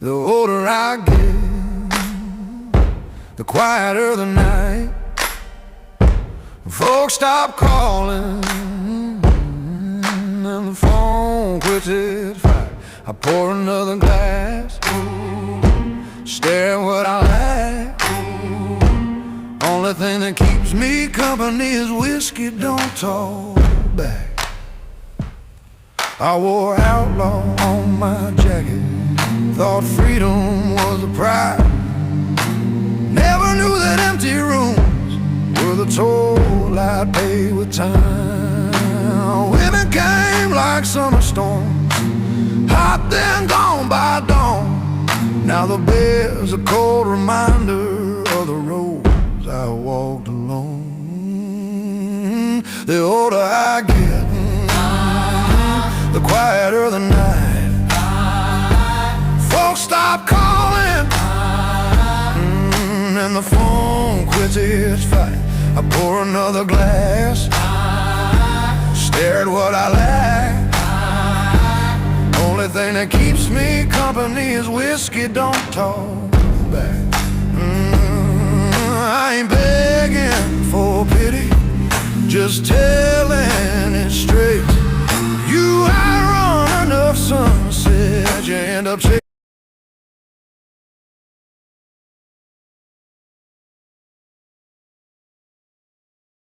The older I get, the quieter the night. Folks stop calling and the phone quits its fight. I pour another glass, stare at what I like. Only thing that keeps me company is whiskey, don't talk back. I wore outlaw on my jacket, thought freedom was a prize. Never knew that empty rooms were the toll I'd pay with time. Women came like summer storms, hot then gone by dawn. Now the bed's a cold reminder of the roads I walked alone. The older I get, the quieter the night. Folks stop calling and the phone quits its fight. I pour another glass, stare at what I like. Only thing that keeps me company is whiskey, don't talk back. I ain't begging for pity, just telling it straight. You outrun enough sunset, you end up